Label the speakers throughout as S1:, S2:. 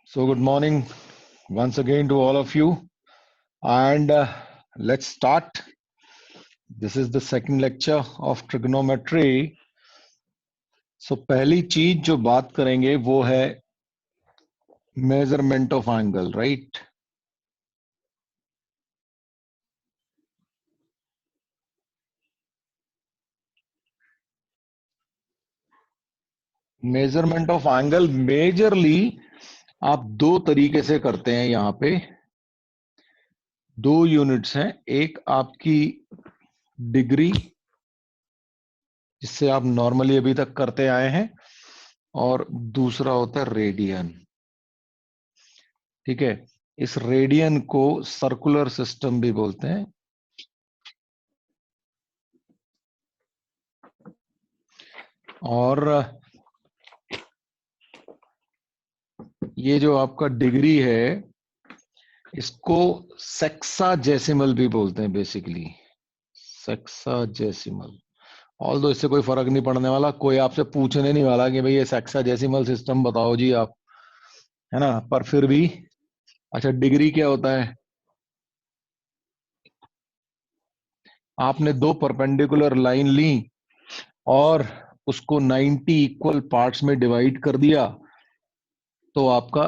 S1: So, good morning once again to all of you, and let's start. This is the second lecture of trigonometry. So, पहली चीज जो बात करेंगे वो है measurement of angle, right? Measurement of angle majorly आप दो तरीके से करते हैं। यहाँ पे दो यूनिट्स हैं, एक आपकी डिग्री जिससे आप नॉर्मली अभी तक करते आए हैं, और दूसरा होता है रेडियन। ठीक है, इस रेडियन को सर्कुलर सिस्टम भी बोलते हैं। और ये जो आपका डिग्री है इसको सेक्साजेसिमल भी बोलते हैं, बेसिकली सेक्साजेसिमल। ऑल्दो इससे कोई फर्क नहीं पड़ने वाला, कोई आपसे पूछने नहीं वाला कि भाई ये सेक्साजेसिमल सिस्टम बताओ जी आप, है ना? पर फिर भी अच्छा, डिग्री क्या होता है? आपने दो परपेंडिकुलर लाइन ली और उसको 90 इक्वल पार्ट्स में डिवाइड कर दिया, तो आपका,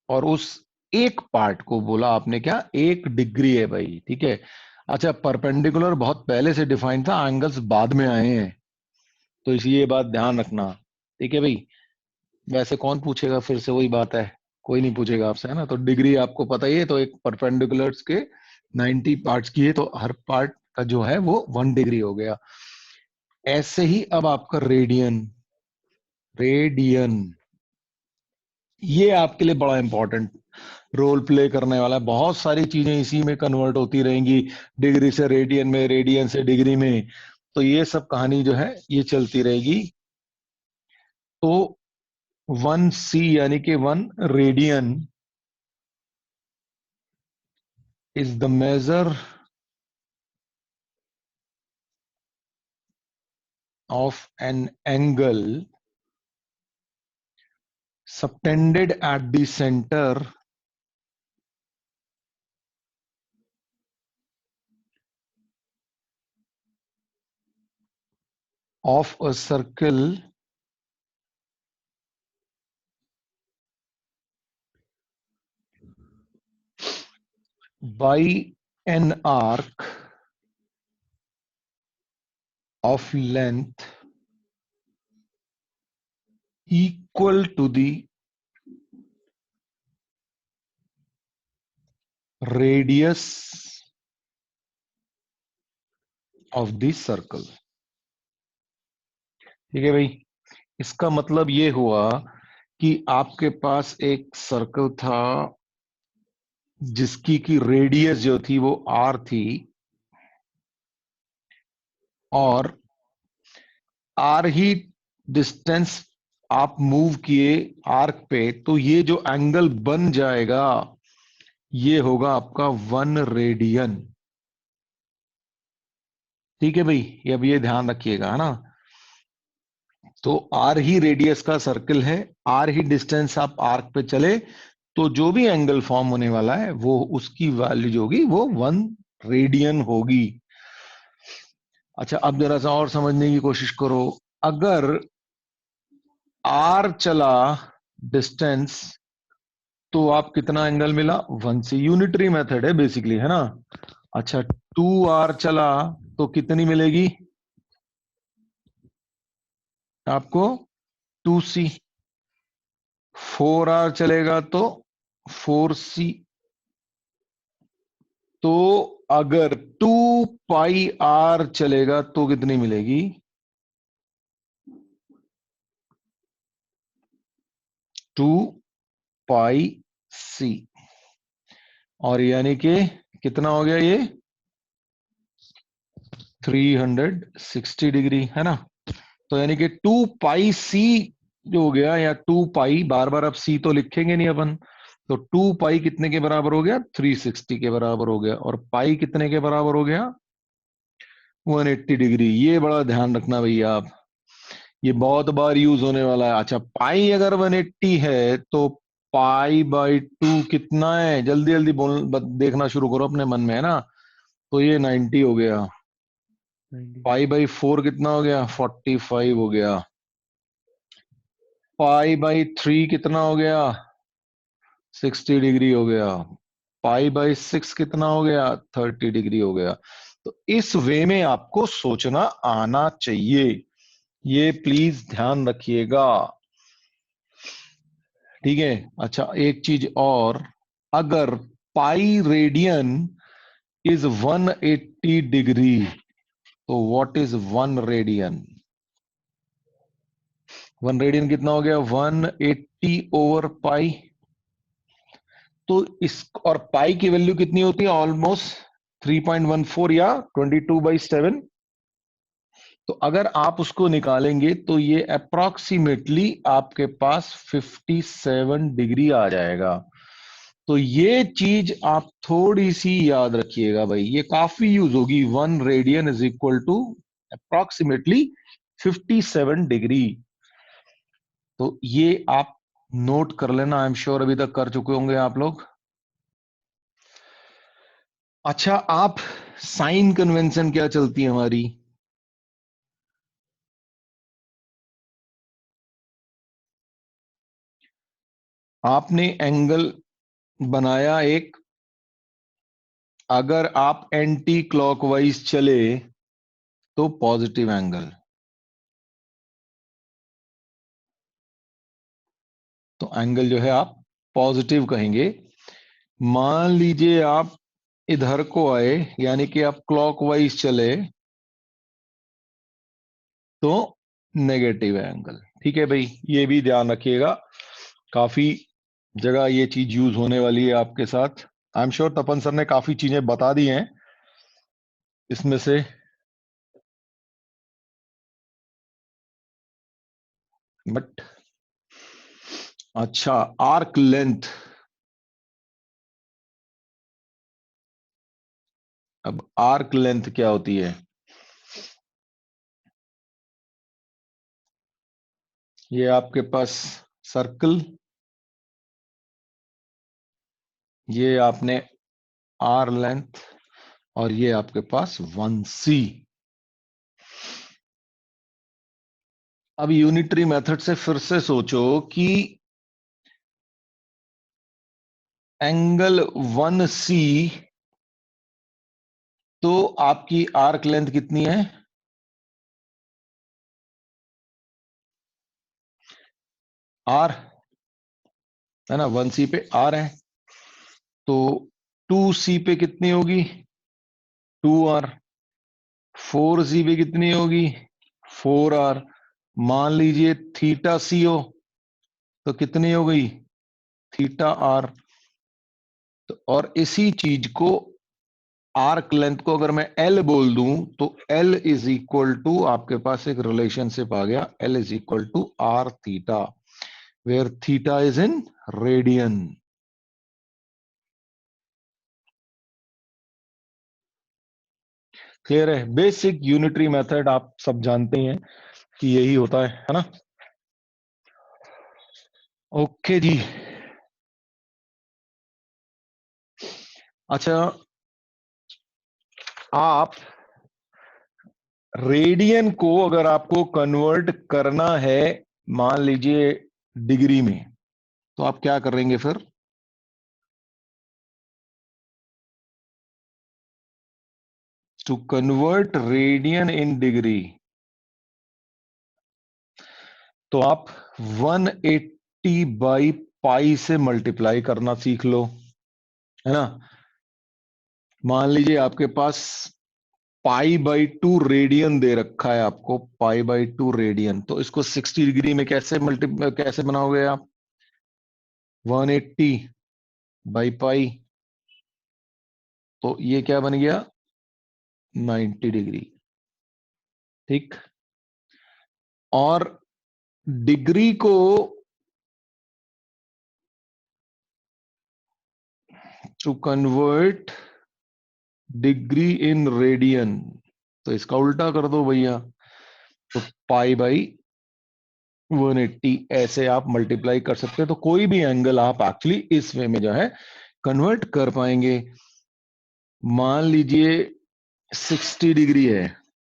S1: और उस एक पार्ट को बोला आपने क्या? एक डिग्री है भाई। ठीक है। अच्छा, परपेंडिकुलर बहुत पहले से डिफाइन था, एंगल्स बाद में आए हैं, तो इसलिए ये बात ध्यान रखना। ठीक है भाई। वैसे कौन पूछेगा, फिर से वही बात है, कोई नहीं पूछेगा आपसे, है ना? तो डिग्री आपको पता ही है, तो एक परपेंडिकुलर्स के 90 पार्ट्स की है, तो हर पार्ट का जो है वो 1 डिग्री हो गया। ऐसे ही अब आपका रेडियन, रेडियन ये आपके लिए बड़ा इंपॉर्टेंट रोल प्ले करने वाला है। बहुत सारी चीजें इसी में कन्वर्ट होती रहेंगी, डिग्री से रेडियन में, रेडियन से डिग्री में, तो ये सब कहानी जो है ये चलती रहेगी। तो 1c यानी कि 1 radian is the measure of an angle subtended at the center of a circle by an arc of length equal to the radius of the circle। ठीक है भाई, इसका मतलब ये हुआ कि आपके पास एक सर्कल था जिसकी की रेडियस जो थी वो r थी, और r ही डिस्टेंस आप मूव किए आर्क पे, तो ये जो एंगल बन जाएगा ये होगा आपका 1 रेडियन। ठीक है भाई, ये अब ये ध्यान रखिएगा, है ना? तो आर ही रेडियस का सर्कल है, आर ही डिस्टेंस आप आर्क पे चले, तो जो भी एंगल फॉर्म होने वाला है वो उसकी वैल्यू जो होगी वो 1 रेडियन होगी। अच्छा, अब जरा सा और समझने की कोशिश करो। अगर आर चला डिस्टेंस, तो आप कितना एंगल मिला? 1 से, यूनिटरी मेथड है बेसिकली, है ना? अच्छा, 2 आर चला तो कितनी मिलेगी आपको? 2c। 4 आर चलेगा तो 4c। तो अगर 2 पाई आर चलेगा तो कितनी मिलेगी? 2 पाई सी। और यानी कि कितना हो गया ये? 360 डिग्री, है ना? तो यानी कि 2 पाई सी जो हो गया, या 2 पाई, बार बार अब सी तो लिखेंगे नहीं अपन, तो 2 पाई कितने के बराबर हो गया? 360 के बराबर हो गया। और पाई कितने के बराबर हो गया? 180 डिग्री। ये बड़ा ध्यान रखना भैया आप, ये बहुत बार यूज होने वाला है। अच्छा, पाई अगर 180 है तो पाई/2 कितना है? जल्दी जल्दी देखना शुरू करो अपने मन में, है ना? तो ये 90 हो गया।
S2: 90।
S1: पाई/4 कितना हो गया? 45 हो गया। पाई/3 कितना हो गया? 60 डिग्री हो गया। पाई/6 कितना हो गया? 30 डिग्री हो गया। तो इस वे में आपको सोचना आना चाहिए, ये प्लीज ध्यान रखिएगा। ठीक है। अच्छा, एक चीज और, अगर पाई रेडियन इज 180 डिग्री, तो व्हाट इज 1 रेडियन? 1 रेडियन कितना हो गया? 180/पाई। तो इस, और पाई की वैल्यू कितनी होती है? ऑलमोस्ट 3.14 या 22/7। तो अगर आप उसको निकालेंगे तो ये अप्रोक्सीमेटली आपके पास 57 डिग्री आ जाएगा। तो ये चीज आप थोड़ी सी याद रखिएगा भाई, ये काफी यूज होगी। 1 radian is equal to approximately 57 degree. तो ये आप नोट कर लेना, आई एम श्योर अभी तक कर चुके होंगे आप लोग। अच्छा, आप साइन कन्वेंशन क्या चलती है हमारी? आपने एंगल बनाया एक, अगर आप एंटी क्लॉकवाइज चले तो पॉजिटिव एंगल, तो एंगल जो है आप पॉजिटिव कहेंगे। मान लीजिए आप इधर को आए, यानी कि आप क्लॉकवाइज चले, तो नेगेटिव एंगल। ठीक है भाई, ये भी ध्यान रखिएगा, काफी जगह ये चीज यूज होने वाली है आपके साथ। I am sure Tapan sir ने काफी चीजें बता दी हैं इसमें से। बट अच्छा, आर्क लेंथ, अब आर्क लेंथ क्या होती है? ये आपके पास सर्कल, ये आपने आर लेंथ, और ये आपके पास 1c। अब यूनिटरी मेथड से फिर से सोचो कि एंगल 1c, तो आपकी आर्क लेंथ कितनी है? आर, है ना? 1c पे आर है, तो 2c पे कितनी होगी? 2r। 4c पे कितनी होगी? 4r। मान लीजिए थीटा सी हो, तो कितनी हो गई? Theta r. तो और इसी चीज को, आर्क लेंथ को अगर मैं एल बोल दूं, तो एल इज इक्वल टू, आपके पास एक रिलेशनशिप आ गया, l is equal to r theta, where theta is in radian. Clear है? बेसिक यूनिटरी मेथड आप सब जानते हैं कि यही होता है ना? ओके जी। अच्छा, आप रेडियन को अगर आपको कन्वर्ट करना है, मान लीजिए डिग्री में, तो आप क्या करेंगे फिर? To convert radian in degree, तो आप 180/पाई से मल्टीप्लाई करना सीख लो, है ना? मान लीजिए आपके पास पाई/2 रेडियन दे रखा है आपको, पाई/2 रेडियन, तो इसको 60 डिग्री में कैसे बनाओगे आप? 180/पाई, तो ये क्या बन गया? 90 डिग्री। ठीक। और डिग्री को to convert degree in radian, तो इसका उल्टा कर दो भैया, तो पाई/2 180 ऐसे आप मल्टीप्लाई कर सकते हैं। तो कोई भी एंगल आप एक्चुअली इस वे में जो है कन्वर्ट कर पाएंगे। मान लीजिए 60 डिग्री है,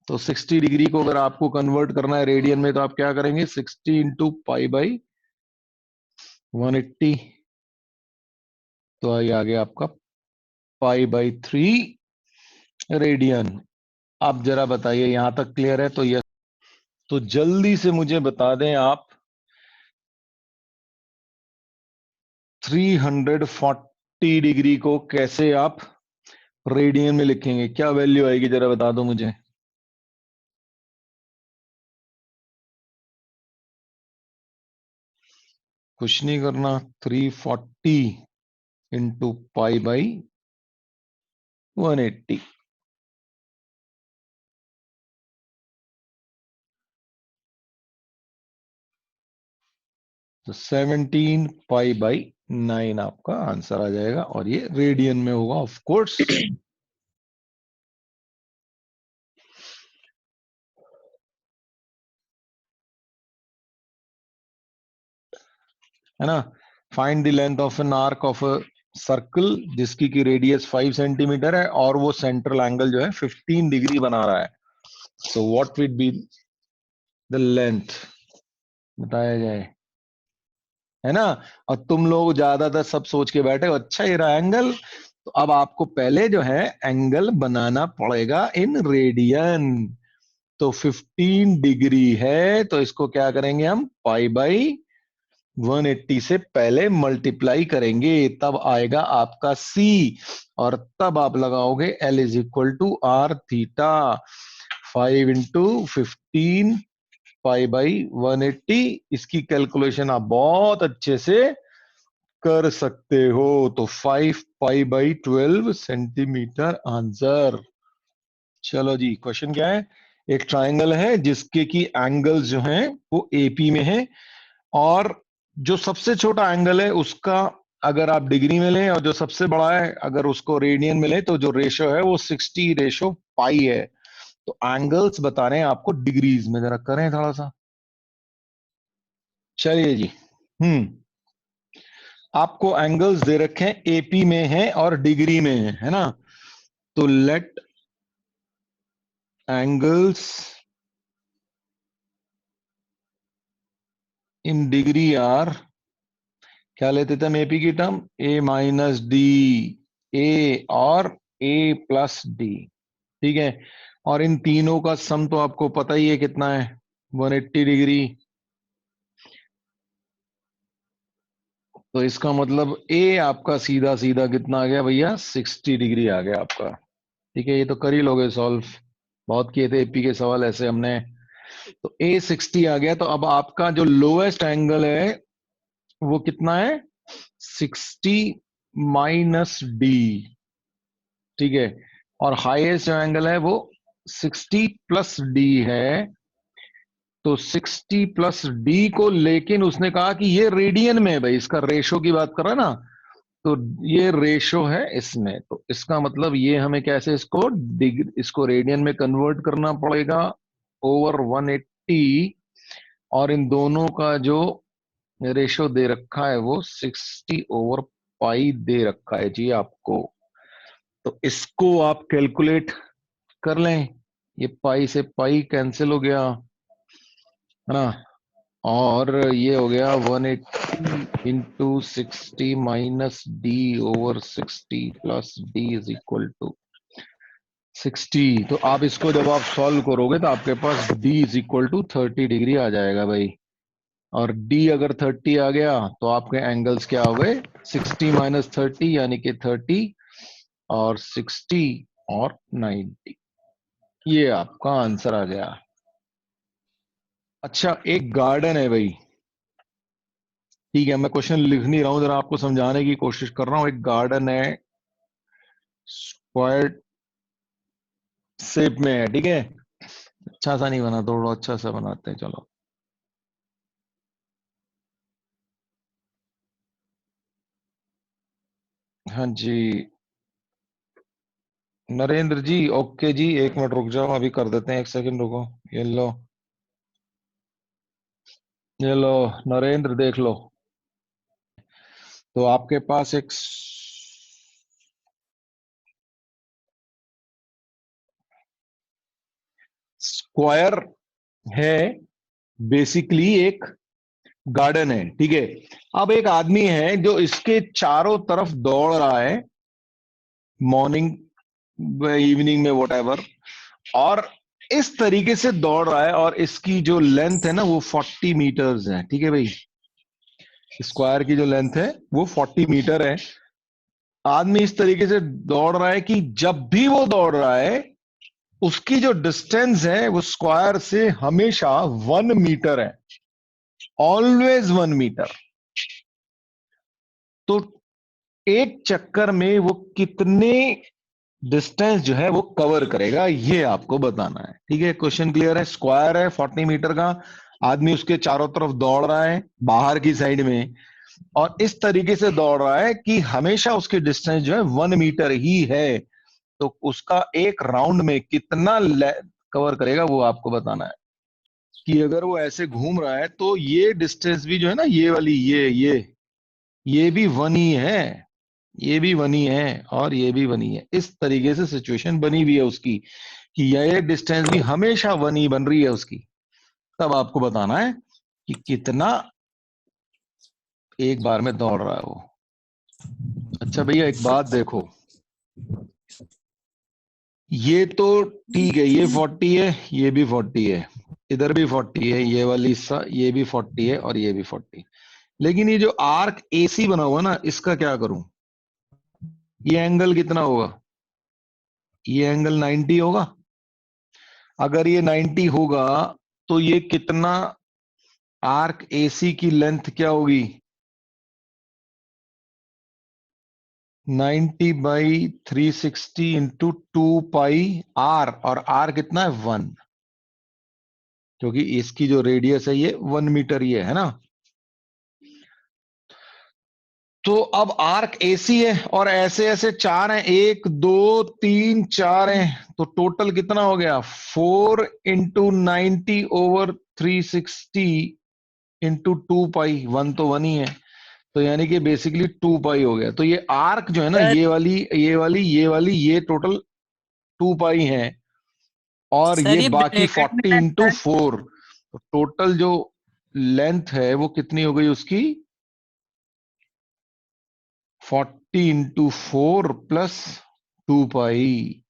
S1: तो 60 डिग्री को अगर आपको कन्वर्ट करना है रेडियन में, तो आप क्या करेंगे, 60 इंटू पाई बाई 180, तो ये आ गया आपका पाई बाई 3 रेडियन। आप जरा बताइए यहां तक क्लियर है? तो यस। तो जल्दी से मुझे बता दें आप 340 डिग्री को कैसे आप रेडियन में लिखेंगे? क्या वैल्यू आएगी, जरा बता दो मुझे। कुछ नहीं करना, 340 इंटू पाई बाई 180। तो 17 पाई बाई 9 आपका आंसर आ जाएगा, और ये रेडियन में होगा ऑफ कोर्स। है ना? Find the length of an arc of a circle जिसकी की रेडियस 5 सेंटीमीटर है और वो सेंट्रल एंगल जो है 15 डिग्री बना रहा है। So what will be the length, बताया जाए। है ना? और तुम लोग ज्यादातर सब सोच के बैठे हो, अच्छा ये रहा एंगल। तो अब आपको पहले जो है एंगल बनाना पड़ेगा इन रेडियन। तो 15 डिग्री है, तो इसको क्या करेंगे हम, पाई बाई 180 से पहले मल्टीप्लाई करेंगे, तब आएगा आपका सी। और तब आप लगाओगे l is equal to r theta. 5 into 15 pi by 180, इसकी कैलकुलेशन आप बहुत अच्छे से कर सकते हो। तो 5 पाई बाई 12 सेंटीमीटर आंसर। चलो जी, क्वेश्चन क्या है? एक ट्राइंगल है जिसके की एंगल्स जो हैं वो एपी में है, और जो सबसे छोटा एंगल है उसका अगर आप डिग्री में लें, और जो सबसे बड़ा है अगर उसको रेडियन में लें, तो जो रेशो है वो 60 रेशो पाई है। तो एंगल्स बता रहे हैं आपको डिग्रीज में, जरा करें थोड़ा सा। चलिए जी। हम्म आपको एंगल्स दे रखे हैं, एपी में है और डिग्री में है ना? तो let angles in degree are, क्या लेते थे हम एपी की term, a minus d, a और ए प्लस डी। ठीक है? और इन तीनों का सम तो आपको पता ही है कितना है, 180 डिग्री। तो इसका मतलब ए आपका सीधा सीधा कितना आ गया भैया, 60 डिग्री आ गया आपका। ठीक है, ये तो कर ही लोगे सॉल्व, बहुत किए थे एपी के सवाल ऐसे हमने। तो ए 60 आ गया, तो अब आपका जो लोएस्ट एंगल है वो कितना है, 60 माइनस डी। ठीक है? और हाईएस्ट जो एंगल है वो 60 प्लस डी है। तो 60 प्लस डी को, लेकिन उसने कहा कि ये रेडियन में है भाई, इसका रेशो की बात कर रहा है ना, तो ये रेशो है इसमें। तो इसका मतलब ये हमें कैसे इसको डिग्री, इसको रेडियन में कन्वर्ट करना पड़ेगा ओवर 180। और इन दोनों का जो रेशो दे रखा है वो 60 ओवर पाई दे रखा है जी आपको। तो इसको आप कैलकुलेट कर लें, ये पाई से पाई कैंसिल हो गया, है ना? और ये हो गया 180 into 60 minus d over 60 plus d is equal to 60। तो आप इसको जब आप सॉल्व करोगे तो आपके पास D is equal to 30 degree आ जाएगा भाई। और डी अगर 30 आ गया तो आपके एंगल्स क्या हो गए, 60 माइनस 30 यानी कि 30, और 60 और 90। ये आपका आंसर आ गया। अच्छा, एक गार्डन है भाई। ठीक है, मैं क्वेश्चन लिख नहीं रहा हूं, जरा आपको समझाने की कोशिश कर रहा हूं। एक गार्डन है, स्क्वायर शेप में है, ठीक है? अच्छा सा नहीं बना, थोड़ा अच्छा सा बनाते हैं, चलो। हाँ जी, नरेंद्र जी, ओके जी, एक मिनट रुक जाओ, अभी कर देते हैं, एक सेकंड रुको। ये लो। ये लो नरेंद्र, देख लो। तो आपके पास एक स्क्वायर है, बेसिकली एक गार्डन है, ठीक है। अब एक आदमी है जो इसके चारों तरफ दौड़ रहा है, मॉर्निंग इवनिंग में वॉट, और इस तरीके से दौड़ रहा है, और इसकी जो लेंथ है ना वो 40 मीटर्स है, ठीक है भाई। स्क्वायर की जो लेंथ है वो 40 मीटर है। आदमी इस तरीके से दौड़ रहा है कि जब भी वो दौड़ रहा है, उसकी जो डिस्टेंस है वो स्क्वायर से हमेशा 1 मीटर है, ऑलवेज 1 मीटर। तो एक चक्कर में वो कितने डिस्टेंस जो है वो कवर करेगा, ये आपको बताना है, ठीक है। क्वेश्चन क्लियर है? स्क्वायर है 40 मीटर का, आदमी उसके चारों तरफ दौड़ रहा है बाहर की साइड में, और इस तरीके से दौड़ रहा है कि हमेशा उसकी डिस्टेंस जो है 1 मीटर ही है। तो उसका एक राउंड में कितना कवर करेगा वो आपको बताना है। कि अगर वो ऐसे घूम रहा है तो ये डिस्टेंस भी जो है ना, ये वाली, ये भी वन ही है, ये भी वन ही है, और ये भी वन ही है। इस तरीके से सिचुएशन बनी हुई है उसकी, कि ये डिस्टेंस भी हमेशा वन ही बन रही है उसकी। तब आपको बताना है कि कितना एक बार में दौड़ रहा है वो। अच्छा भैया, एक बात देखो, ये तो ठीक है, ये 40 है, ये भी 40 है, इधर भी 40 है, ये वाली हिस्सा, ये भी 40 है, और ये भी 40। लेकिन ये जो आर्क एसी बना हुआ ना, इसका क्या करूं? ये एंगल कितना होगा? ये एंगल 90 होगा। अगर ये 90 होगा, तो ये कितना, आर्क एसी की लेंथ क्या होगी? 90/360 इंटू 2 पाई आर, और आर कितना है? 1। क्योंकि इसकी जो रेडियस है ये 1 मीटर ये है ना। तो अब आर्क एसी है, और ऐसे ऐसे चार हैं, 1 2 3 4 हैं। तो टोटल कितना हो गया? 4 इंटू 90/360 इंटू 2 पाई, वन तो वन ही है। तो यानी कि बेसिकली 2 पाई हो गया। तो ये आर्क जो है ना,
S2: सर
S1: ये वाली, ये वाली, ये वाली, ये टोटल 2 पाई है, और
S2: सर
S1: ये
S2: ये
S1: बाकी
S2: ब्रैकेट में
S1: 40/4। तो टोटल जो लेंथ है वो कितनी हो गई उसकी? 40/4 प्लस 2 पाई,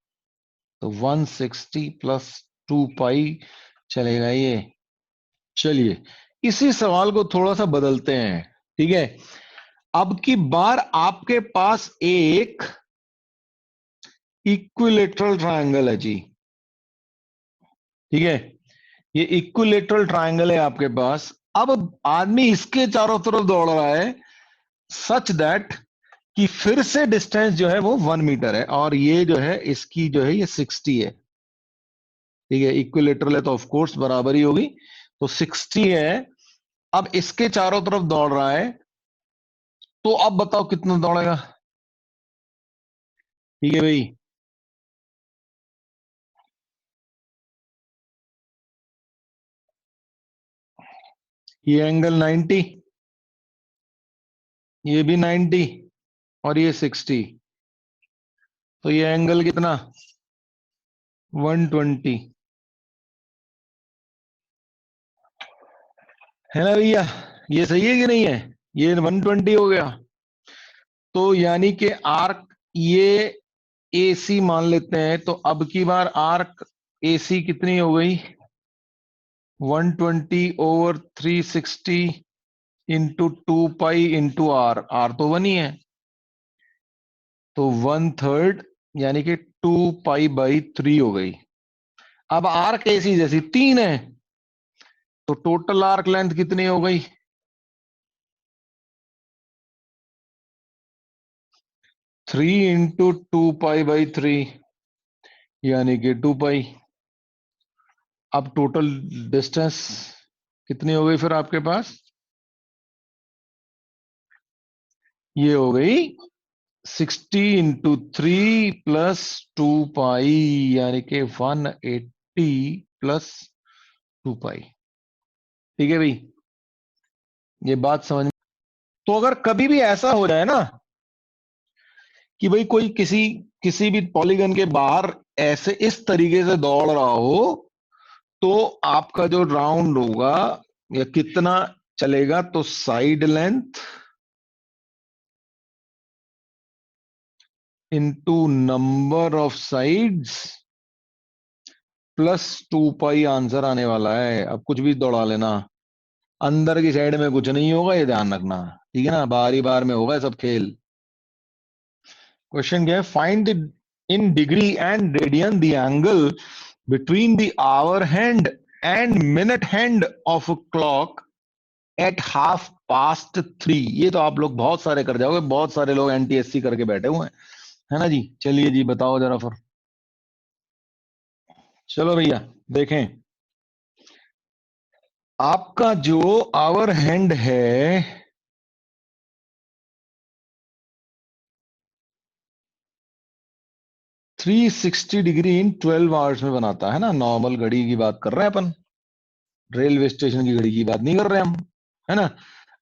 S1: तो 160 प्लस 2 पाई चलेगा ये। चलिए, इसी सवाल को थोड़ा सा बदलते हैं, ठीक है। अब की बार आपके पास एक इक्विलेटरल ट्रायंगल है जी, ठीक है। ये इक्विलेटरल ट्रायंगल है आपके पास। अब आदमी इसके चारों तरफ दौड़ रहा है, सच दैट कि फिर से डिस्टेंस जो है वो 1 मीटर है, और ये जो है इसकी जो है ये 60 है, ठीक है। इक्विलेटरल है तो ऑफ कोर्स बराबर ही होगी, तो 60 है। अब इसके चारों तरफ दौड़ रहा है, तो अब बताओ कितना दौड़ेगा? ठीक है भाई, ये एंगल 90, ये भी 90, और ये 60। तो ये एंगल कितना? 120 है ना भैया? ये सही है कि नहीं है? ये 120 हो गया। तो यानी कि आर्क, ये एसी मान लेते हैं, तो अब की बार आर्क एसी कितनी हो गई? 120/360 into 2 pi into r, r तो वन ही है, तो 1/3, यानी कि 2 पाई/3 हो गई। अब आर्क एसी जैसी 3 है, तो टोटल आर्क लेंथ कितनी हो गई? 3 इंटू 2 पाई/3, यानी कि 2 पाई। अब टोटल डिस्टेंस कितनी हो गई फिर आपके पास? ये हो गई 60 इंटू 3 प्लस 2 पाई, यानी कि 180 प्लस 2 पाई, ठीक है भाई। ये बात समझ में? तो अगर कभी भी ऐसा हो जाए ना कि भाई कोई किसी किसी भी पॉलीगन के बाहर ऐसे इस तरीके से दौड़ रहा हो, तो आपका जो राउंड होगा या कितना चलेगा, तो side length into number of sides plus 2 pi answer आने वाला है। अब कुछ भी दौड़ा लेना, अंदर की साइड में कुछ नहीं होगा, ये ध्यान रखना। ठीक है ना, बार ही बार में होगा सब खेल। क्वेश्चन क्या है? Find the in degree and radian the angle between the hour hand and minute hand of clock at 3:30। ये तो आप लोग बहुत सारे कर जाओगे, बहुत सारे लोग एनटीएससी करके बैठे हुए हैं, है ना जी। चलिए जी, बताओ जरा फिर। चलो भैया देखें, आपका जो आवर हैंड है 360 डिग्री इन 12 आवर्स में बनाता है ना। नॉर्मल घड़ी की बात कर रहे हैं अपन, रेलवे स्टेशन की घड़ी की बात नहीं कर रहे हम, है ना।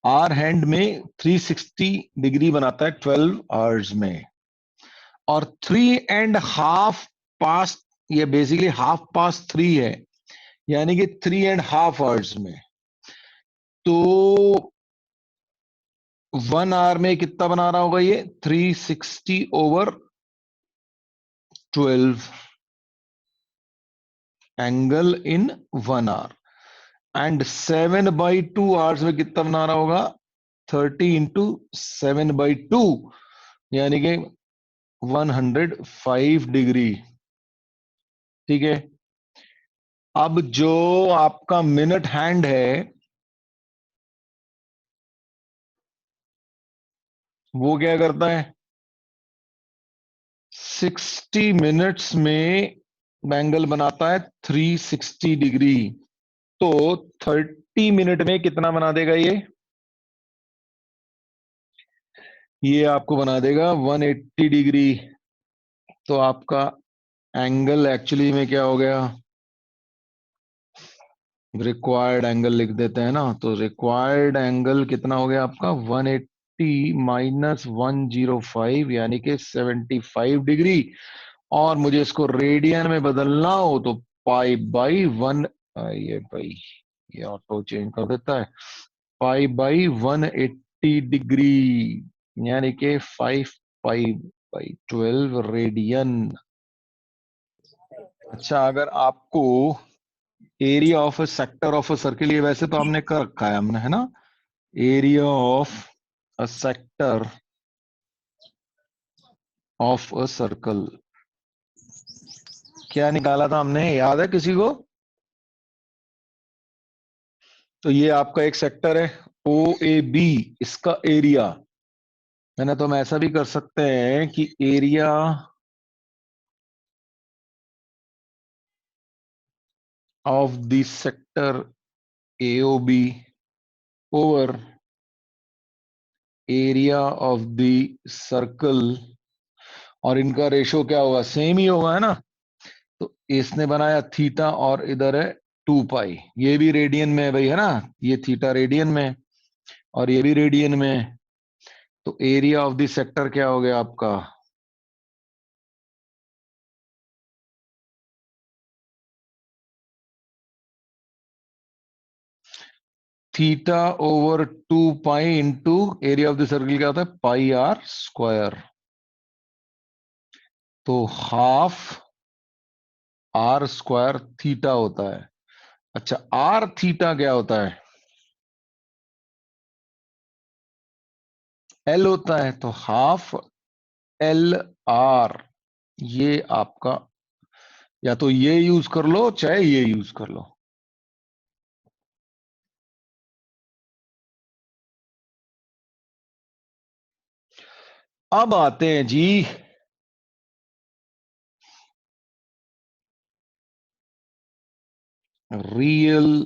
S1: आवर हैंड में 360 डिग्री बनाता है 12 आवर्स में, और 3.5 पास्ट, ये बेसिकली 3:30 है, यानी कि 3.5 आवर्स में। तो 1 आवर में कितना बना रहा होगा ये? 360/12 angle in 1 hour. And 7/2 hours में कितना बना रहा होगा? 30 × 7/2, यानी कि 105 डिग्री। ठीक है। अब जो आपका मिनट हैंड है वो क्या करता है? 60 मिनट्स में एंगल बनाता है 360 डिग्री। तो 30 मिनट में कितना बना देगा ये आपको बना देगा 180 डिग्री। तो आपका एंगल एक्चुअली में क्या हो गया? रिक्वायर्ड एंगल लिख देते हैं ना, तो रिक्वायर्ड एंगल कितना हो गया आपका? 180 माइनस 105, यानी कि 75 डिग्री। और मुझे इसको रेडियन में बदलना हो तो पाई/1। ये भाई, ये ऑटो चेंज कर देता है। पाई/180 डिग्री, यानी कि 5 पाई/12 रेडियन। अच्छा, अगर आपको area of a sector of a circle, ये वैसे तो हमने कर रखा है हमने, है ना। Area of a sector of a circle क्या निकाला था हमने, याद है किसी को? तो ये आपका एक सेक्टर है ओ ए बी, इसका एरिया है ना। तो हम ऐसा भी कर सकते हैं कि area of the sector a o b over area of the circle, और इनका रेशो क्या होगा? सेम ही होगा, है ना। तो इसने बनाया थीटा, और इधर है 2 पाई। ये भी रेडियन में है भाई, है ना। ये थीटा रेडियन में है, और ये भी रेडियन में है। तो एरिया ऑफ द सेक्टर क्या हो गया आपका? Theta over 2 pi into area of the circle क्या होता है? पाई/r²। तो हाफ r² थीटा होता है। अच्छा, आर थीटा क्या होता है? एल होता है। तो हाफ LR। ये आपका, या तो ये यूज कर लो चाहे ये यूज कर लो। अब आते हैं जी real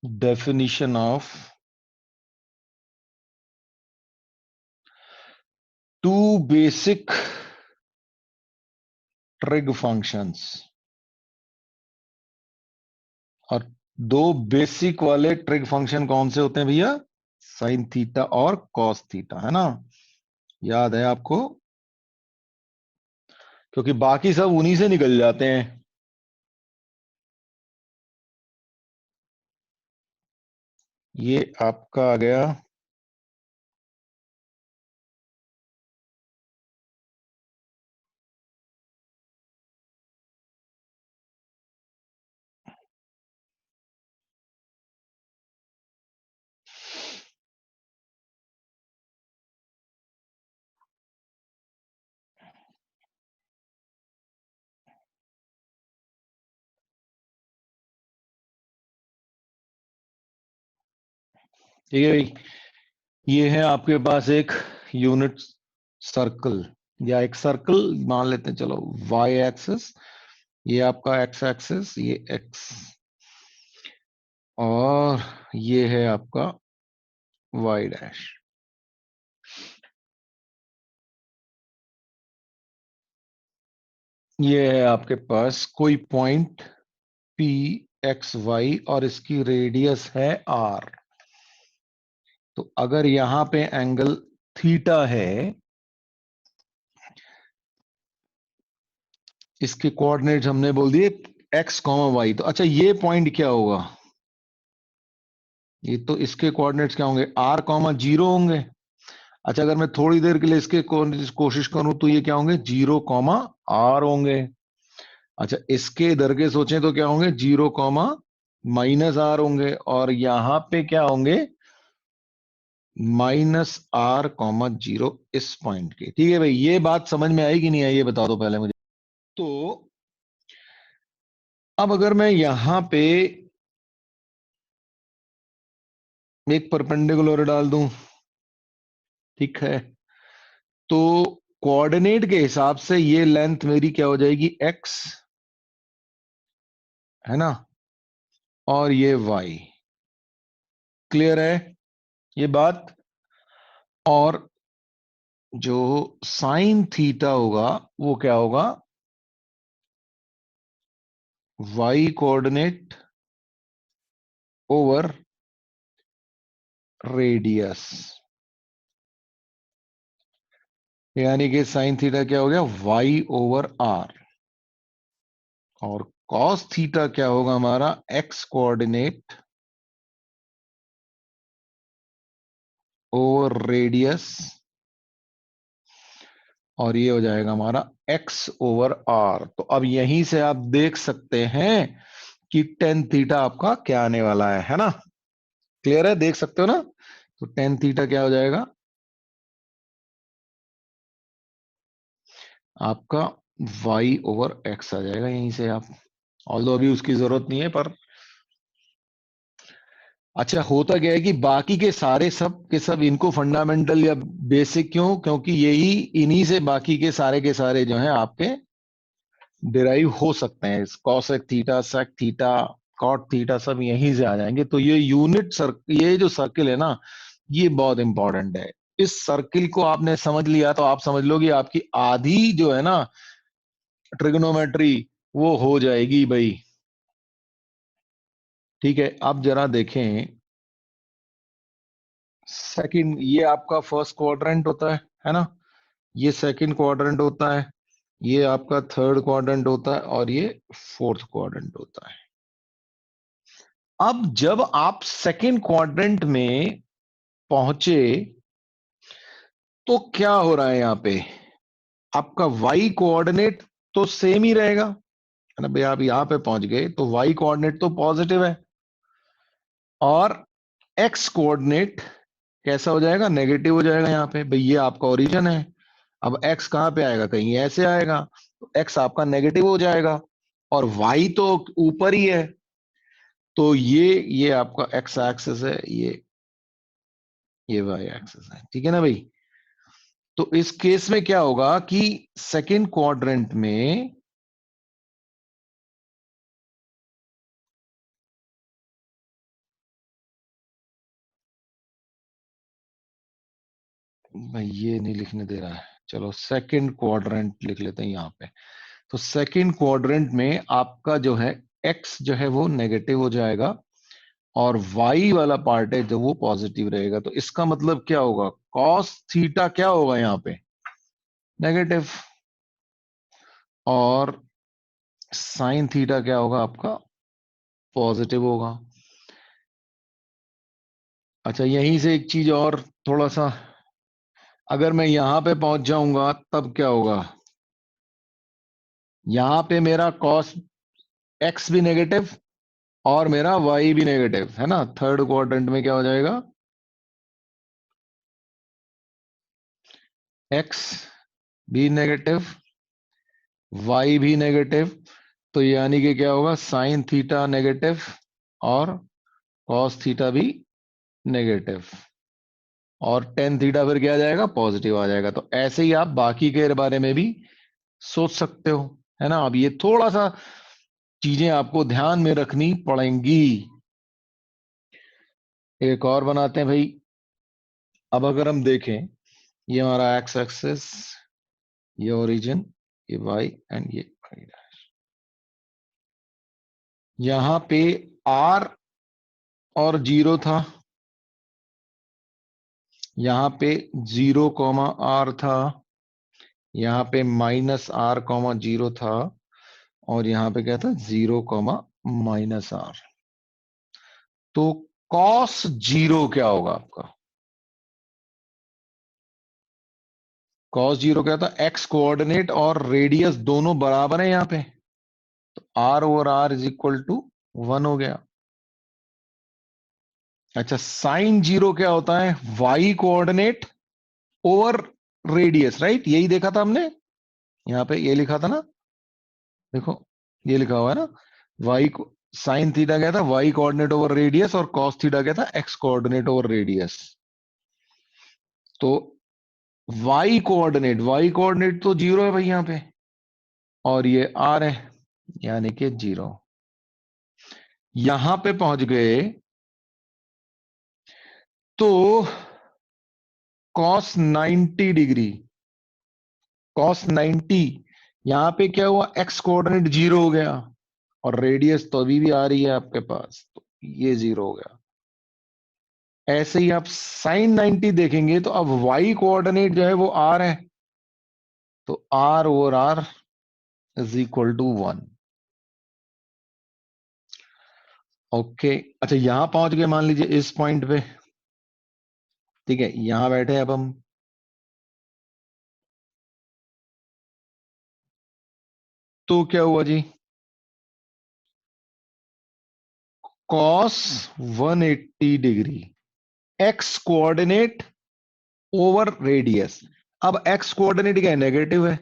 S1: definition of two basic trig functions, और दो बेसिक वाले ट्रिग फंक्शन कौन से होते हैं भैया? साइन थीटा और कॉस थीटा, है ना? याद है आपको? क्योंकि बाकी सब उन्हीं से निकल जाते हैं। ये आपका आ गया ठीक है भाई। ये है आपके पास एक यूनिट सर्कल, या एक सर्कल मान लेते हैं, चलो वाई एक्सिस, ये आपका एक्स एक्सिस, ये एक्स, और ये है आपका वाई डैश। ये है आपके पास कोई पॉइंट पी एक्स वाई और इसकी रेडियस है आर। तो अगर यहां पे एंगल थीटा है, इसके कोऑर्डिनेट्स हमने बोल दिए एक्स कॉमा वाई। तो अच्छा, ये पॉइंट क्या होगा? ये तो इसके कोऑर्डिनेट्स क्या होंगे? आर कॉमा जीरो होंगे। अच्छा, अगर मैं थोड़ी देर के लिए इसके कोशिश करूं तो ये क्या होंगे? जीरो कॉमा आर होंगे। अच्छा, इसके इधर के सोचें तो क्या होंगे? जीरो कॉमा माइनस आर होंगे। और यहां पे क्या होंगे? माइनस आर कॉमा जीरो, इस पॉइंट के। ठीक है भाई, ये बात समझ में आई कि नहीं आई, ये बता दो पहले मुझे। तो अब अगर मैं यहां पे एक परपेंडिकुलर डाल दूं, ठीक है, तो कोऑर्डिनेट के हिसाब से ये लेंथ मेरी क्या हो जाएगी? एक्स, है ना, और ये वाई। क्लियर है ये बात? और जो साइन थीटा होगा वो क्या होगा? वाई कोऑर्डिनेट ओवर रेडियस, यानी कि साइन थीटा क्या हो गया? Y over are. और कॉस थीटा क्या होगा हमारा? एक्स कोऑर्डिनेट ओवर रेडियस, और ये हो जाएगा हमारा एक्स ओवर आर। तो अब यहीं से आप देख सकते हैं कि टेन थीटा आपका क्या आने वाला है ना? क्लियर है? देख सकते हो ना? तो टेन थीटा क्या हो जाएगा आपका? वाई ओवर एक्स आ जाएगा यहीं से आप। ऑल्दो अभी उसकी जरूरत नहीं है, पर अच्छा, होता क्या है कि बाकी के सारे सब के सब इनको फंडामेंटल या बेसिक क्यों? क्योंकि यही, इन्हीं से बाकी के सारे जो हैं आपके डिराइव हो सकते हैं। Cosec theta, sec theta, cot theta, सब यहीं से आ जाएंगे। तो ये यूनिट ये जो सर्किल है ना, ये बहुत इंपॉर्टेंट है। इस सर्किल को आपने समझ लिया तो आप समझ लो कि आपकी आधी जो है ना ट्रिग्नोमेट्री, वो हो जाएगी भाई। ठीक है, अब जरा देखें सेकंड, ये आपका फर्स्ट क्वाड्रेंट होता है ना? ये सेकंड क्वाड्रेंट होता है, ये आपका थर्ड क्वाड्रेंट होता है, और ये फोर्थ क्वाड्रेंट होता है। अब जब आप सेकंड क्वाड्रेंट में पहुंचे तो क्या हो रहा है यहां पे? आपका वाई कोऑर्डिनेट तो सेम ही रहेगा, है ना भाई? आप यहां पे पहुंच गए तो वाई कोऑर्डिनेट तो पॉजिटिव है, और एक्स कोऑर्डिनेट कैसा हो जाएगा? नेगेटिव हो जाएगा यहां पे भाई। ये आपका ओरिजिन है। अब एक्स कहां पे आएगा? कहीं ऐसे आएगा, तो एक्स आपका नेगेटिव हो जाएगा, और वाई तो ऊपर ही है। तो ये आपका एक्स एक्सिस है, ये वाई एक्सिस है। ठीक है ना भाई? तो इस केस में क्या होगा कि सेकंड क्वाड्रेंट में भाई, ये नहीं लिखने दे रहा है, चलो सेकंड क्वाड्रेंट लिख लेते हैं यहां पे। तो सेकंड क्वाड्रेंट में आपका जो है एक्स जो है वो नेगेटिव हो जाएगा, और y वाला पार्ट है जो वो पॉजिटिव रहेगा। तो इसका मतलब क्या होगा, cos थीटा क्या होगा यहाँ पे, नेगेटिव, और sin थीटा क्या होगा आपका, पॉजिटिव होगा। अच्छा, यहीं से एक चीज और थोड़ा सा, अगर मैं यहां पे पहुंच जाऊंगा तब क्या होगा, यहां पे मेरा cos x भी नेगेटिव और मेरा y भी नेगेटिव है ना। थर्ड क्वाड्रेंट में क्या हो जाएगा, x भी नेगेटिव, y भी नेगेटिव। तो यानी कि क्या होगा, साइन थीटा नेगेटिव और कॉस थीटा भी नेगेटिव, और टेन थीटा फिर क्या आ जाएगा, पॉजिटिव आ जाएगा। तो ऐसे ही आप बाकी के बारे में भी सोच सकते हो, है ना। अब ये थोड़ा सा चीजें आपको ध्यान में रखनी पड़ेंगी। एक और बनाते हैं भाई। अब अगर हम देखें, ये हमारा एक्स एक्सिस, ये ओरिजिन, ये वाई एंड ये y'। यहां पे आर और जीरो था, यहां पे 0, R था, यहां पे -R, 0 था, और यहां पे क्या था, 0, -R। तो cos 0 क्या होगा आपका, cos 0 क्या था, x कोऑर्डिनेट और रेडियस दोनों बराबर है यहाँ पे, तो R over R is equal to 1 हो गया। अच्छा, साइन 0 क्या होता है, y coordinate over radius, right, यही देखा था हमने, यहाँ पे ये लिखा था ना, देखो ये लिखा हुआ है ना, y को, साइन थीटा क्या था, y कोऑर्डिनेट ओवर रेडियस, और cos थीटा क्या था, x कोऑर्डिनेट ओवर रेडियस। तो y कोऑर्डिनेट तो 0 है भाई यहाँ पे, और ये r है, यानी कि 0। यहां पे पहुंच गए तो cos 90 डिग्री, cos 90, यहां पे क्या हुआ, x कोऑर्डिनेट 0 हो गया, और रेडियस तो अभी भी आ रही है आपके पास, तो ये 0 हो गया। ऐसे ही आप साइन 90 देखेंगे तो अब y कोऑर्डिनेट जो है वो r है, तो r over r is equal to 1। Okay, अच्छा यहां पहुंच गए मान लीजिए इस पॉइंट पे, ठीक है, यहां बैठे अब हम, तो क्या हुआ जी, cos 180 degree, x coordinate over radius. अब x कोऑर्डिनेट क्या है, नेगेटिव है,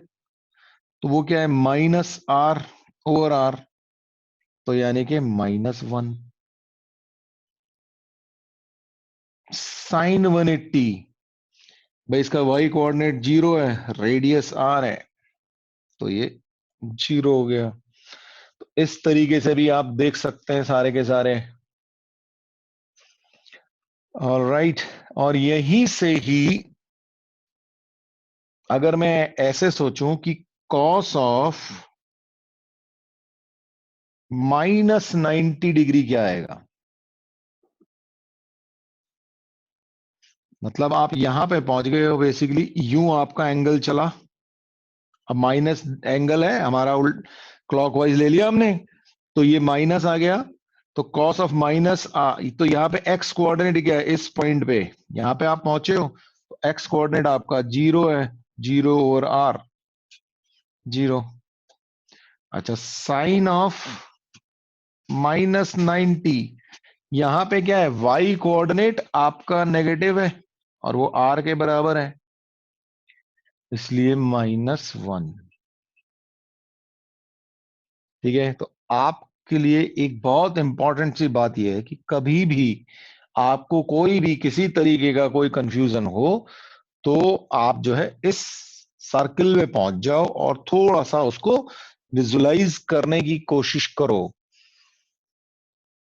S1: तो वो क्या है, -R/R, तो यानी कि -1। साइन 180, भाई इसका y कोऑर्डिनेट 0 है, रेडियस r है, तो ये 0 हो गया। तो इस तरीके से भी आप देख सकते हैं सारे के सारे। ऑलराइट, और यहीं से ही अगर मैं ऐसे सोचूं कि cos ऑफ -90 डिग्री क्या आएगा, मतलब आप यहां पे पहुंच गए हो, बेसिकली यूं आपका एंगल चला, अब माइनस एंगल है हमारा, उल्ट क्लॉकवाइज ले लिया हमने, तो ये माइनस आ गया, तो कॉस ऑफ माइनस तो यहाँ पे एक्स कोऑर्डिनेट क्या है, इस पॉइंट पे यहाँ पे आप पहुंचे हो, तो एक्स कोऑर्डिनेट आपका 0 है, 0 ओवर R, 0। अच्छा, साइन ऑफ -90, यहां पे क्या है, y कोऑर्डिनेट आपका नेगेटिव है और वो R के बराबर है, इसलिए -1। ठीक है, तो आपके लिए एक बहुत इंपॉर्टेंट सी बात यह है कि कभी भी आपको कोई भी किसी तरीके का कोई कंफ्यूजन हो, तो आप जो है इस सर्किल में पहुंच जाओ और थोड़ा सा उसको विजुलाइज करने की कोशिश करो।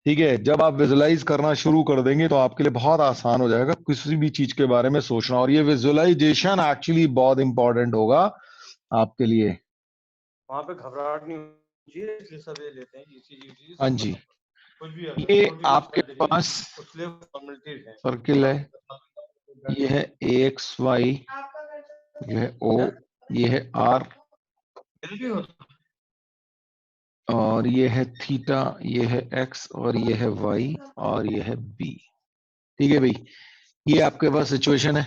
S1: ठीक है, जब आप विजुलाइज करना शुरू कर देंगे तो आपके लिए बहुत आसान हो जाएगा किसी भी चीज के बारे में सोचना, और ये विजुअलाइजेशन एक्चुअली बहुत इंपॉर्टेंट होगा आपके लिए।
S3: वहां पे घबराहट नहीं होनी चाहिए, इसलिए सब ये लेते हैं, ये चीज
S1: हाँ जी, ये आपके पास सर्किल है, ये है AXY, ये है O, ये है R, और ये है थीटा, ये है X, और ये है Y, और ये है B। ठीक है भाई, ये आपके पास सिचुएशन है।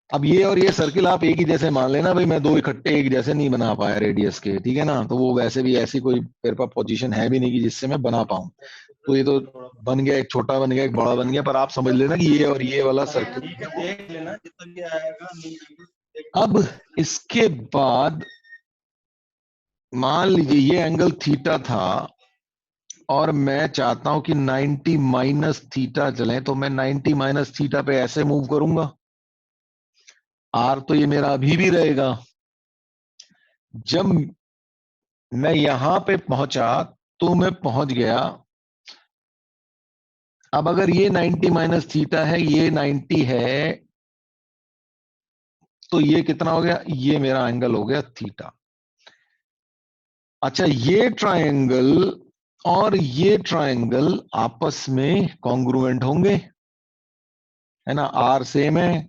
S1: अब ये और ये सर्किल आप एक ही जैसे मान लेना भाई, मैं दो इकट्ठे एक जैसे नहीं बना पाया रेडियस के, ठीक है ना, तो वो वैसे भी ऐसी कोई मेरे पास पोजीशन है भी नहीं कि जिससे मैं बना पाऊं। तो ये तो बन गया, एक छोटा बन गया, एक बड़ा बन गया, पर आप समझ लेना कि ये और ये वाला सर्किल। अब इसके बाद मान लीजिए ये एंगल थीटा था और मैं चाहता हूं कि 90 माइनस थीटा चले, तो मैं 90 माइनस थीटा पे ऐसे मूव करूंगा। आर तो ये मेरा अभी भी रहेगा। जब मैं यहां पे पहुंचा तो मैं पहुंच गया। अब अगर ये 90 माइनस थीटा है, ये 90 है, तो ये कितना हो गया, ये मेरा एंगल हो गया थीटा। अच्छा, ये ट्रायंगल और ये ट्रायंगल आपस में कॉन्ग्रुएंट होंगे, है ना, आर सेम है,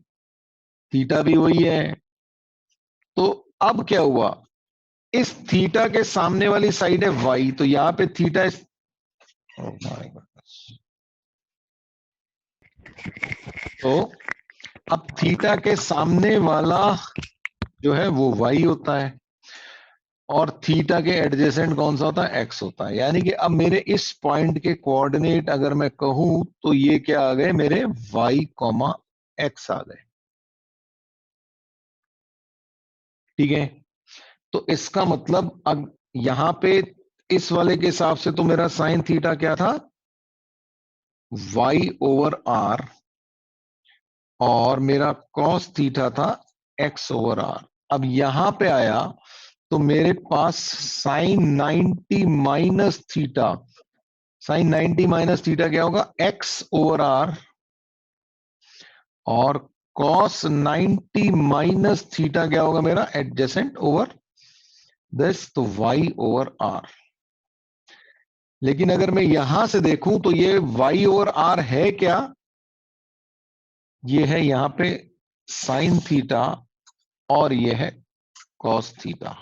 S1: थीटा भी वही है। तो अब क्या हुआ, इस थीटा के सामने वाली साइड है वाई, तो यहां पे थीटा तो अब थीटा के सामने वाला जो है वो वाई होता है, और थीटा के एडजेसेंट कौन सा होता है, एक्स होता है। यानी कि अब मेरे इस पॉइंट के कोऑर्डिनेट अगर मैं कहूं तो ये क्या आ गए मेरे, वाई कॉमा एक्स आ गए। ठीक है, तो इसका मतलब अब यहां पे इस वाले के हिसाब से तो मेरा साइन थीटा क्या था, वाई ओवर आर, और मेरा कॉस थीटा था एक्स ओवर आर। अब यहां पे आया तो मेरे पास sine 90 minus theta, sine 90 minus theta क्या होगा, एक्स ओवर आर, और कॉस 90 माइनस थीटा क्या होगा मेरा, एडजेसेंट ओवर दिस, तो वाई ओवर आर। लेकिन अगर मैं यहां से देखूं तो ये वाई ओवर आर है क्या, ये है यहां पे साइन थीटा, और ये है कॉस थीटा।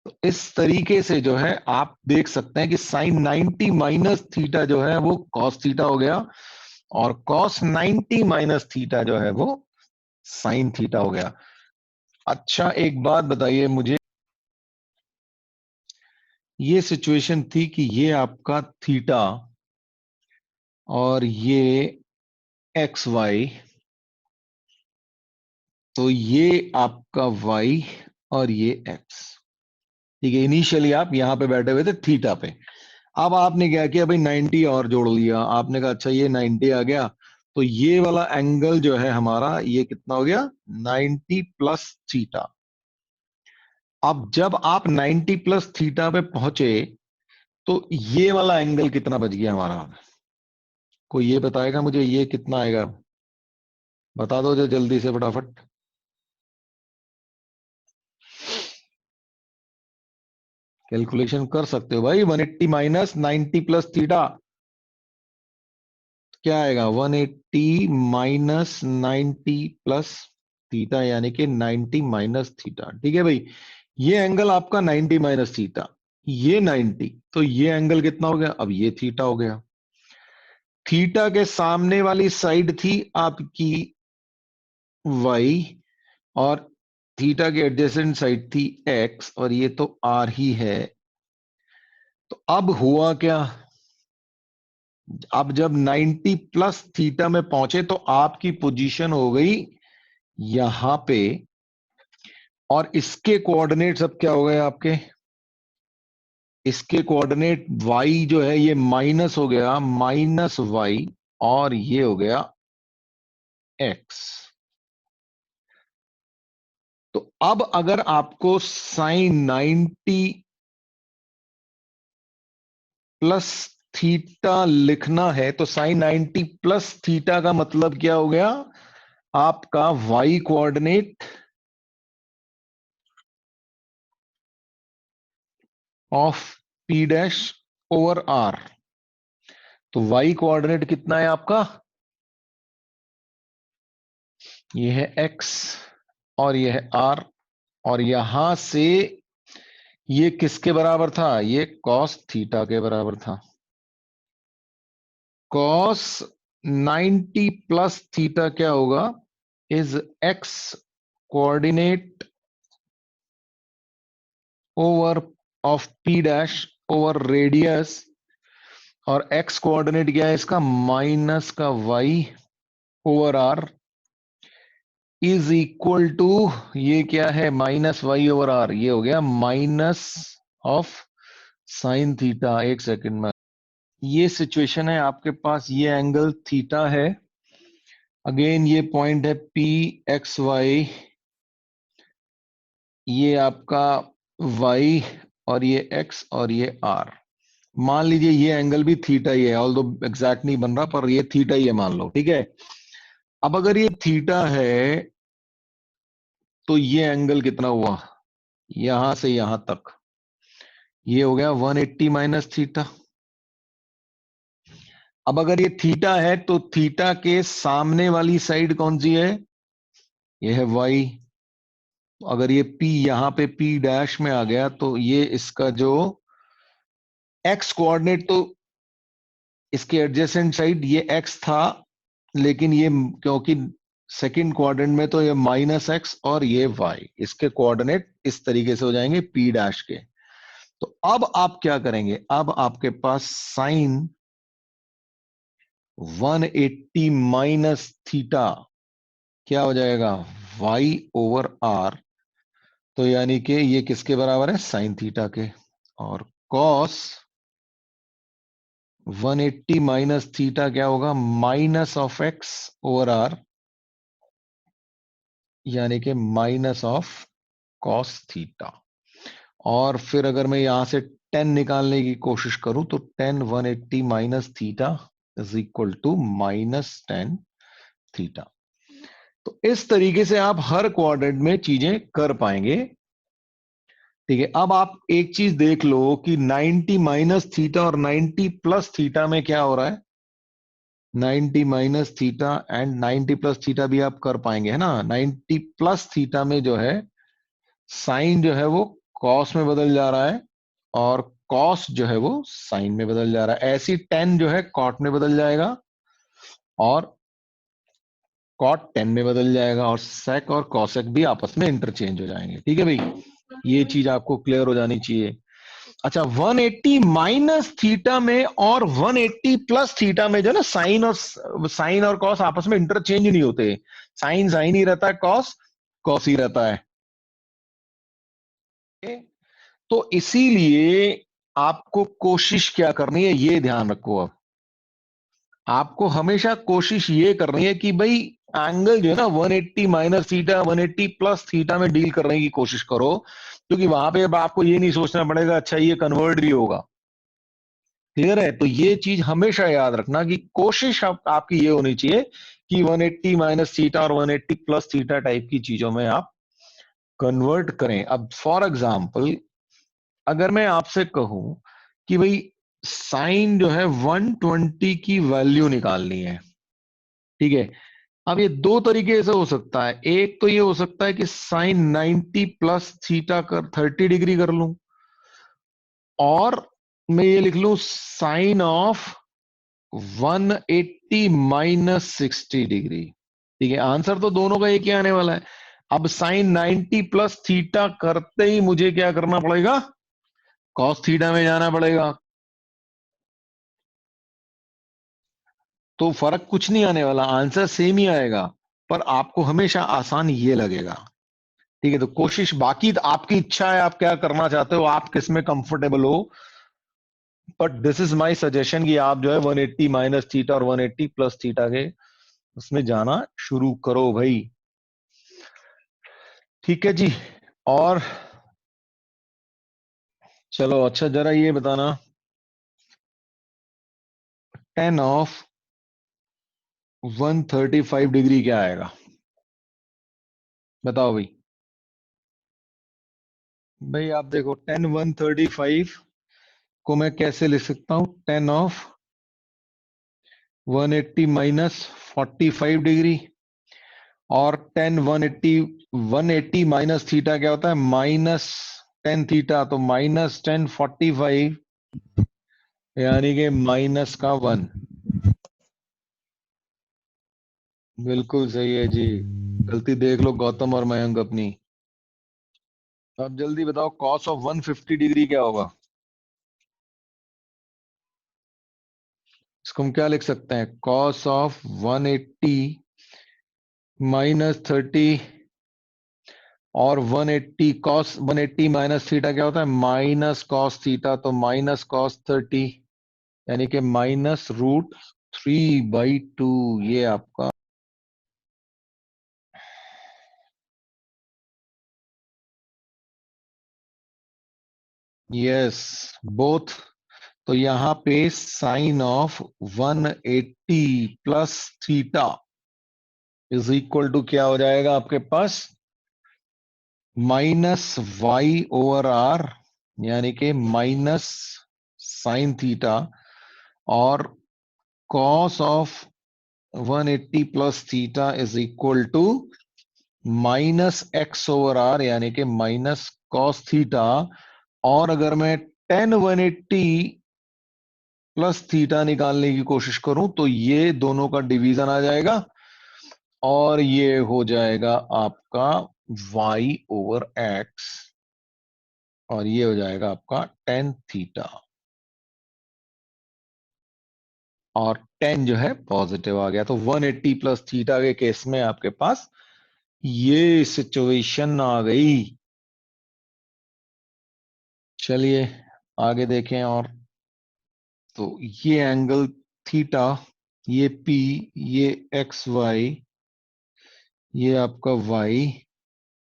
S1: तो इस तरीके से जो है आप देख सकते हैं कि साइन 90 माइनस थीटा जो है वो कॉस थीटा हो गया, और कॉस 90 माइनस थीटा जो है वो साइन थीटा हो गया। अच्छा, एक बात बताइए मुझे, ये सिचुएशन थी कि ये आपका थीटा और ये एक्स वाई, तो ये आपका वाई और ये एक्स। ठीक है, इनिशियली आप यहां पे बैठे हुए थे थीटा पे। अब आपने क्या किया भाई, 90 और जोड़ लिया, आपने कहा अच्छा ये 90 आ गया, तो ये वाला एंगल जो है हमारा ये कितना हो गया, 90 प्लस थीटा। अब जब आप 90 प्लस थीटा पे पहुंचे तो ये वाला एंगल कितना बच गया हमारा, कोई ये बताएगा मुझे, ये कितना आएगा, बता दो जो जल्दी से फटाफट। कैलकुलेशन कर सकते हो भाई, 180 माइनस 90 प्लस थीटा क्या आएगा, 180 माइनस 90 प्लस थीटा, यानी कि 90 माइनस थीटा। ठीक है भाई, ये एंगल आपका 90 माइनस थीटा, ये 90, तो ये एंगल कितना हो गया, अब ये थीटा हो गया। थीटा के सामने वाली साइड थी आपकी वाई, और थीटा के एडजेसेंट साइड थी एक्स, और ये तो आर ही है। तो अब हुआ क्या, अब जब 90 प्लस थीटा में पहुंचे तो आपकी पोजीशन हो गई यहां पे, और इसके कोऑर्डिनेट्स अब क्या हो गए आपके, इसके कोऑर्डिनेट y जो है ये माइनस हो गया, माइनस वाई, और ये हो गया x। तो अब अगर आपको साइन 90 प्लस थीटा लिखना है तो साइन 90 प्लस थीटा का मतलब क्या हो गया, आपका y coordinate of p dash over r. तो y कोऑर्डिनेट कितना है आपका? ये है x और ये है r, और यहां से ये किसके बराबर था? ये cos थीटा के बराबर था। cos 90 प्लस थीटा क्या होगा? Is x coordinate over of p dash over radius, और x कोऑर्डिनेट क्या है इसका? माइनस का y over r is equal to, ये क्या है? Minus y over r. ये हो गया माइनस ऑफ साइन थीटा। एक सेकंड में, ये सिचुएशन है आपके पास, ये एंगल थीटा है, अगेन ये पॉइंट है पी एक्स वाई, ये आपका y और ये x और ये r। मान लीजिए ये एंगल भी थीटा ही है, ऑल दो एग्जैक्ट नहीं बन रहा, पर ये थीटा ही है मान लो, ठीक है। अब अगर ये थीटा है तो ये एंगल कितना हुआ? यहां से यहां तक ये हो गया 180 माइनस थीटा। अब अगर ये थीटा है तो थीटा के सामने वाली साइड कौन सी है? ये है y। अगर ये p यहां पे p डैश में आ गया तो ये इसका जो x कोऑर्डिनेट, तो इसके एडजेसेंट साइड ये x था, लेकिन ये क्योंकि सेकंड क्वाड्रेंट में तो ये माइनस एक्स और ये y, इसके कोऑर्डिनेट इस तरीके से हो जाएंगे p डैश के। तो अब आप क्या करेंगे? अब आपके पास साइन 180 माइनस थीटा क्या हो जाएगा? y over r। तो यानी कि ये किसके बराबर है? साइन थीटा के। और cos 180 माइनस थीटा क्या होगा? Minus of x over r, यानी कि माइनस ऑफ cos थीटा। और फिर अगर मैं यहां से 10 निकालने की कोशिश करूं तो 10 180 minus theta is equal to minus 10 theta. तो इस तरीके से आप हर क्वाड्रेंट में चीजें कर पाएंगे, ठीक है। अब आप एक चीज देख लो कि 90 माइनस थीटा और 90 प्लस थीटा में क्या हो रहा है? 90 minus theta and 90 plus theta भी आप कर पाएंगे, है ना। 90 प्लस थीटा में जो है साइन जो है वो कॉस में बदल जा रहा है, और कॉस जो है वो साइन में बदल जा रहा है। ऐसी टेन जो है कॉट में बदल जाएगा, और कॉट 10 में बदल जाएगा, और सेक और कॉसेक भी आपस में इंटरचेंज हो जाएंगे, ठीक है भाई। ये चीज आपको क्लियर हो जानी चाहिए। अच्छा, 180 माइनस थीटा में और 180 प्लस थीटा में जो ना साइन और कॉस आपस में इंटरचेंज नहीं होते। साइन साइन ही रहता है, कॉस कॉस ही रहता है। तो इसीलिए आपको कोशिश क्या करनी है, ये ध्यान रखो। अब आपको हमेशा कोशिश ये करनी है कि भाई एंगल जो है ना 180 माइनस थीटा 180 प्लस थीटा में डील करने की कोशिश करो, क्योंकि वहां पे अब आपको ये नहीं सोचना पड़ेगा अच्छा ये कन्वर्ट भी होगा। क्लियर है? तो ये चीज हमेशा याद रखना कि कोशिश आपकी ये होनी चाहिए कि 180 माइनस थीटा और 180 प्लस थीटा टाइप की चीजों में आप कन्वर्ट करें। अब फॉर एग्जाम्पल अगर मैं आपसे कहूं कि भाई साइन जो है 120 की वैल्यू निकालनी है, ठीक है। अब ये दो तरीके से हो सकता है। एक तो ये हो सकता है कि साइन 90 प्लस थीटा कर 30 डिग्री कर लूं, और मैं ये लिख लूं साइन ऑफ 180 माइनस 60 डिग्री, ठीक है। आंसर तो दोनों का एक ही आने वाला है। अब साइन 90 प्लस थीटा करते ही मुझे क्या करना पड़ेगा? कॉस थीटा में जाना पड़ेगा। तो फर्क कुछ नहीं आने वाला, आंसर सेम ही आएगा, पर आपको हमेशा आसान ये लगेगा, ठीक है। तो कोशिश, बाकी तो आपकी इच्छा है, आप क्या करना चाहते हो, आप किस में कंफर्टेबल हो, but this is my suggestion कि आप जो है 180 माइनस थीटा और 180 प्लस थीटा के उसमें जाना शुरू करो भाई, ठीक है जी। और चलो, अच्छा जरा ये बताना, 10 ऑफ 135 डिग्री क्या आएगा? बताओ भाई। भाई आप देखो 10 135 को मैं कैसे लिख सकता हूं? 10 ऑफ 180 माइनस 45 डिग्री, और 10 180 माइनस थीटा क्या होता है? माइनस 10 थीटा, तो माइनस 10 45, यानी कि माइनस का 1। बिल्कुल सही है जी। गलती देख लो गौतम और मयंक अपनी। अब जल्दी बताओ कॉस ऑफ 150 डिग्री क्या होगा? इसको हम क्या लिख सकते हैं? कॉस ऑफ 180 माइनस 30, और 180 कॉस 180 माइनस थीटा क्या होता है? माइनस कॉस थीटा, तो माइनस कॉस 30, यानी कि -√3/2। ये आपका यस, बोथ। तो यहां पे sine of 180 plus theta is equal to क्या हो जाएगा आपके पास? -y/r, यानी कि माइनस साइन थीटा, और cos of 180 plus theta is equal to -x/r, यानी कि माइनस कॉस थीटा। और अगर मैं tan 180 प्लस थीटा निकालने की कोशिश करूं तो ये दोनों का डिवीजन आ जाएगा, और ये हो जाएगा आपका y/x, और ये हो जाएगा आपका tan थीटा, और tan जो है पॉजिटिव आ गया। तो 180 प्लस थीटा के केस में आपके पास ये सिचुएशन आ गई। चलिए आगे देखें। और तो ये एंगल थीटा, ये P, ये XY, ये आपका Y,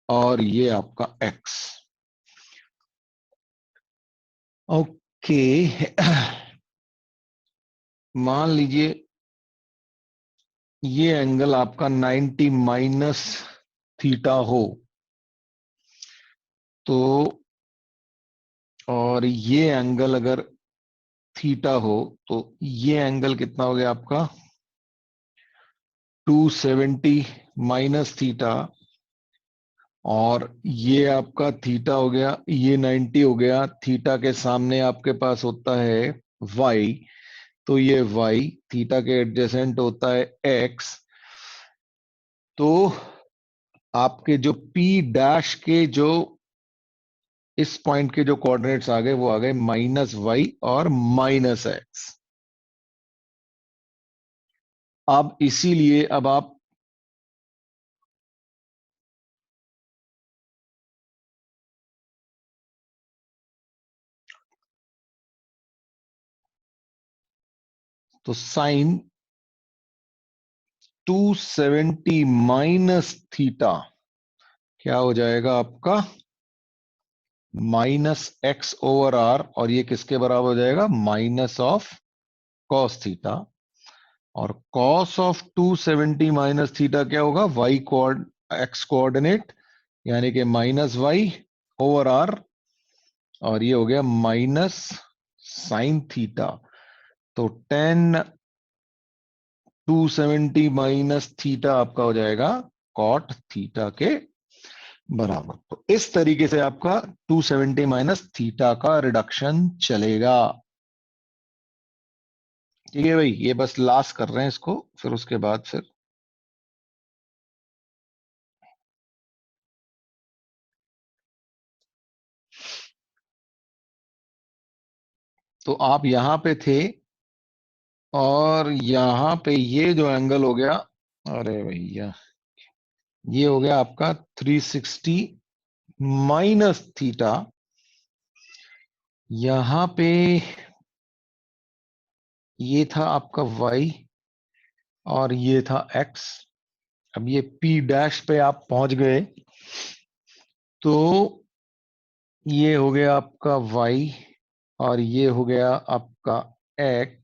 S1: और ये आपका X। ओके। मान लीजिए ये एंगल आपका 90 माइनस थीटा हो, तो और ये एंगल अगर थीटा हो, तो ये एंगल कितना हो गया आपका? 270 माइनस थीटा, और ये आपका थीटा हो गया, ये 90 हो गया। थीटा के सामने आपके पास होता है y, तो ये y, थीटा के एडजेसेंट होता है x। तो आपके जो p डैश के जो इस पॉइंट के जो कोऑर्डिनेट्स आ गए वो आ गए -y और -x। अब इसीलिए अब आप तो साइन 270 माइनस थीटा क्या हो जाएगा आपका? -x/r, और ये किसके बराबर हो जाएगा? Minus of cos theta. और कॉस ऑफ 270 माइनस थीटा क्या होगा? x कोऑर्डिनेट, यानी कि -y/r, और ये हो गया माइनस साइन थीटा। तो 270 माइनस थीटा आपका हो जाएगा कॉट थीटा के बराबर। तो इस तरीके से आपका 270 माइनस थीटा का रिडक्शन चलेगा। ठीक है भाई, ये बस लास्ट कर रहे हैं इसको, फिर उसके बाद फिर तो आप यहां पे थे, और यहां पे ये जो एंगल हो गया, अरे भैया, ये हो गया आपका 360 माइनस थीटा। यहां पे ये था आपका y, और ये था x। अब ये P डैश पे आप पहुंच गए, तो ये हो गया आपका y, और ये हो गया आपका x।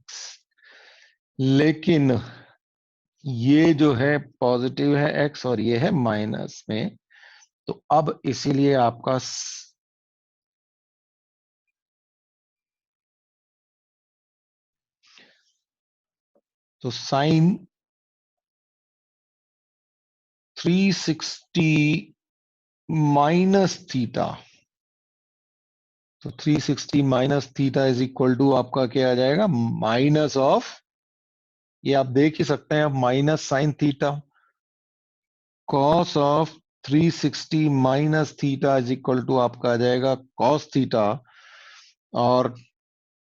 S1: लेकिन ये जो है पॉजिटिव है x, और ये है माइनस में। तो अब इसीलिए आपका तो साइन 360 माइनस थीटा, तो 360 minus theta is equal to आपका क्या आ जाएगा, माइनस ऑफ, ये आप देख ही सकते हैं, minus sine theta, cos of 360 minus theta is equal to आपका आ जाएगा कॉस थीटा, और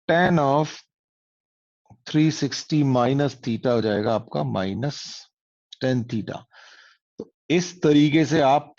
S1: टेन ऑफ 360 माइनस थीटा हो जाएगा आपका माइनस टेन थीटा। तो इस तरीके से आप